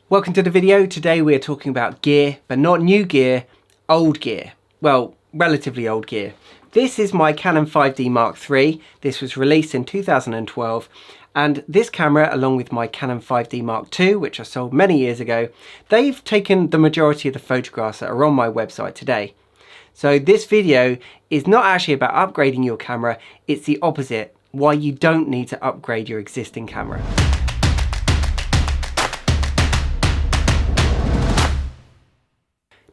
Welcome to the video. Today we are talking about gear, but not new gear, old gear. Well, relatively old gear. This is my Canon 5D Mark III. This was released in 2012. And this camera, along with my Canon 5D Mark II, which I sold many years ago, they've taken the majority of the photographs that are on my website today. So this video is not actually about upgrading your camera, it's the opposite, why you don't need to upgrade your existing camera.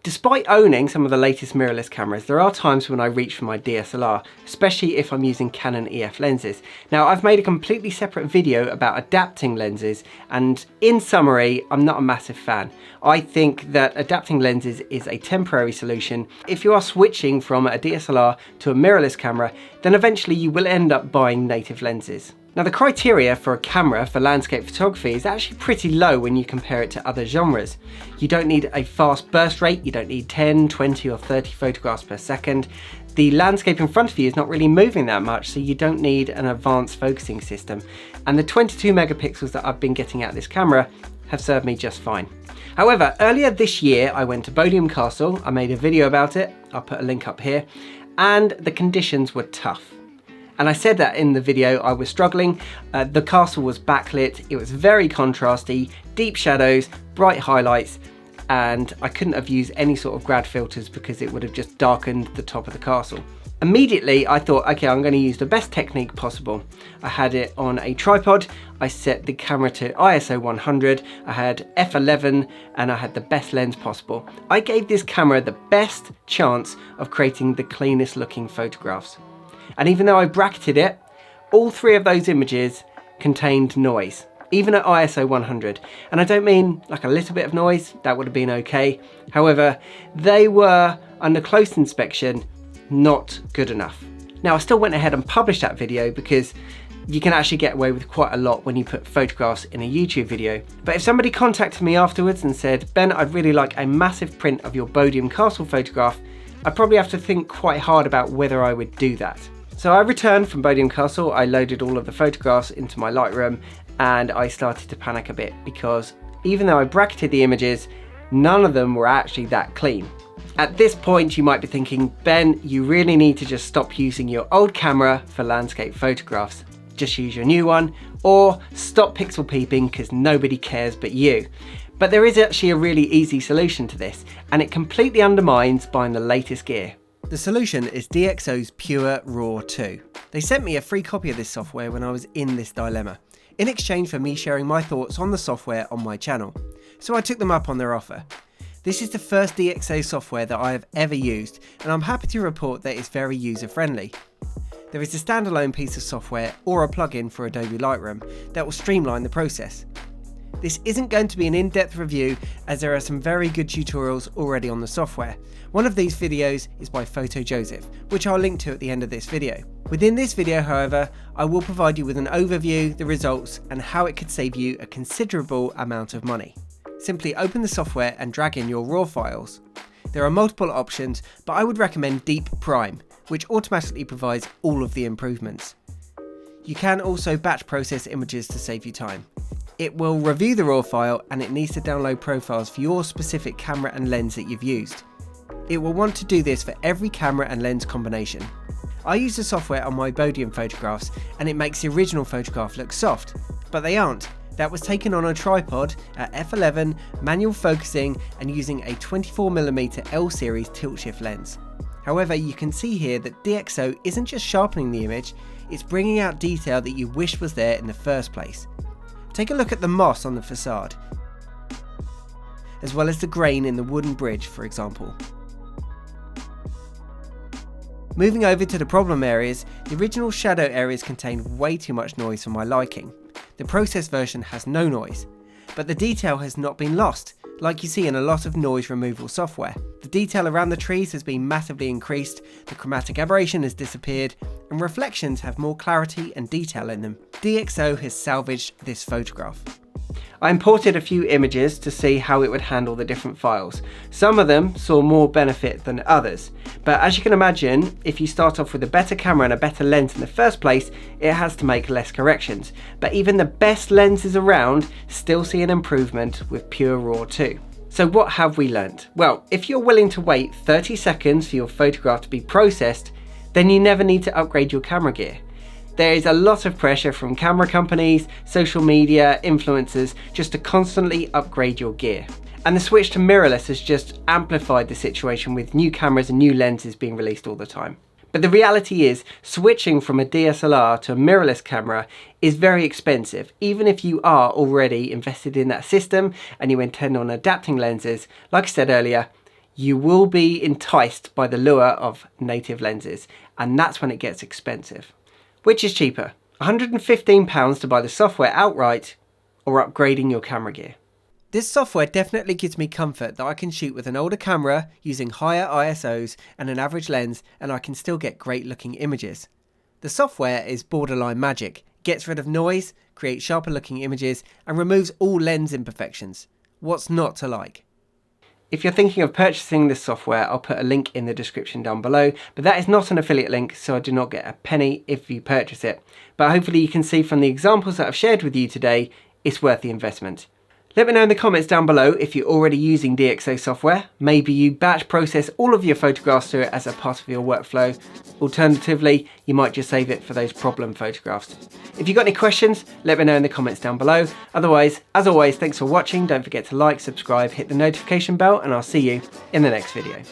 Despite owning some of the latest mirrorless cameras, there are times when I reach for my DSLR, especially if I'm using Canon EF lenses. Now, I've made a completely separate video about adapting lenses, and in summary, I'm not a massive fan. I think that adapting lenses is a temporary solution. If you are switching from a DSLR to a mirrorless camera, then eventually you will end up buying native lenses. Now, the criteria for a camera for landscape photography is actually pretty low when you compare it to other genres. You don't need a fast burst rate, you don't need 10, 20 or 30 photographs per second. The landscape in front of you is not really moving that much, so you don't need an advanced focusing system. And the 22 megapixels that I've been getting out of this camera have served me just fine. However, earlier this year I went to Bodiam Castle. I made a video about it, I'll put a link up here, and the conditions were tough. And I said that in the video, I was struggling. The castle was backlit, it was very contrasty, deep shadows, bright highlights, and I couldn't have used any sort of grad filters because it would have just darkened the top of the castle. Immediately I thought, okay, I'm going to use the best technique possible. I had it on a tripod, I set the camera to ISO 100, I had f11 and I had the best lens possible. I gave this camera the best chance of creating the cleanest looking photographs. And even though I bracketed it, all three of those images contained noise, even at ISO 100. And I don't mean like a little bit of noise, that would have been okay. However, they were, under close inspection, not good enough. Now, I still went ahead and published that video because you can actually get away with quite a lot when you put photographs in a YouTube video. But if somebody contacted me afterwards and said, Ben, I'd really like a massive print of your Bodiam Castle photograph, I'd probably have to think quite hard about whether I would do that. So I returned from Bodiam Castle, I loaded all of the photographs into my Lightroom, and I started to panic a bit because even though I bracketed the images, none of them were actually that clean. At this point you might be thinking, Ben, you really need to just stop using your old camera for landscape photographs. Just use your new one, or stop pixel peeping because nobody cares but you. But there is actually a really easy solution to this, and it completely undermines buying the latest gear. The solution is DXO's Pure Raw 2. They sent me a free copy of this software when I was in this dilemma, in exchange for me sharing my thoughts on the software on my channel. So I took them up on their offer. This is the first DXO software that I have ever used, and I'm happy to report that it's very user-friendly. There is a standalone piece of software or a plugin for Adobe Lightroom that will streamline the process. This isn't going to be an in-depth review as there are some very good tutorials already on the software. One of these videos is by Photo Joseph, which I'll link to at the end of this video. Within this video, however, I will provide you with an overview, the results, and how it could save you a considerable amount of money. Simply open the software and drag in your RAW files. There are multiple options, but I would recommend Deep Prime, which automatically provides all of the improvements. You can also batch process images to save you time. It will review the RAW file and it needs to download profiles for your specific camera and lens that you've used. It will want to do this for every camera and lens combination. I use the software on my Bodiam photographs and it makes the original photograph look soft, but they aren't. That was taken on a tripod at f11, manual focusing and using a 24mm L series tilt shift lens. However, you can see here that DxO isn't just sharpening the image, it's bringing out detail that you wish was there in the first place. Take a look at the moss on the facade, as well as the grain in the wooden bridge, for example. Moving over to the problem areas, the original shadow areas contain way too much noise for my liking. The processed version has no noise, but the detail has not been lost, like you see in a lot of noise removal software. The detail around the trees has been massively increased, the chromatic aberration has disappeared, and reflections have more clarity and detail in them. DxO has salvaged this photograph. I imported a few images to see how it would handle the different files. Some of them saw more benefit than others, but as you can imagine, if you start off with a better camera and a better lens in the first place, it has to make less corrections. But even the best lenses around still see an improvement with Pure Raw 2. So what have we learnt? Well, if you're willing to wait 30 seconds for your photograph to be processed, then you never need to upgrade your camera gear. There is a lot of pressure from camera companies, social media, influencers, just to constantly upgrade your gear. And the switch to mirrorless has just amplified the situation with new cameras and new lenses being released all the time. But the reality is, switching from a DSLR to a mirrorless camera is very expensive. Even if you are already invested in that system and you intend on adapting lenses, like I said earlier, you will be enticed by the lure of native lenses, and that's when it gets expensive. Which is cheaper, £115 to buy the software outright or upgrading your camera gear? This software definitely gives me comfort that I can shoot with an older camera using higher ISOs and an average lens, and I can still get great looking images. The software is borderline magic, gets rid of noise, creates sharper looking images, and removes all lens imperfections. What's not to like? If you're thinking of purchasing this software, I'll put a link in the description down below, but that is not an affiliate link, so I do not get a penny if you purchase it. But hopefully you can see from the examples that I've shared with you today, it's worth the investment. Let me know in the comments down below if you're already using DxO software. Maybe you batch process all of your photographs through it as a part of your workflow. Alternatively, you might just save it for those problem photographs. If you've got any questions, let me know in the comments down below. Otherwise, as always, thanks for watching. Don't forget to like, subscribe, hit the notification bell, and I'll see you in the next video.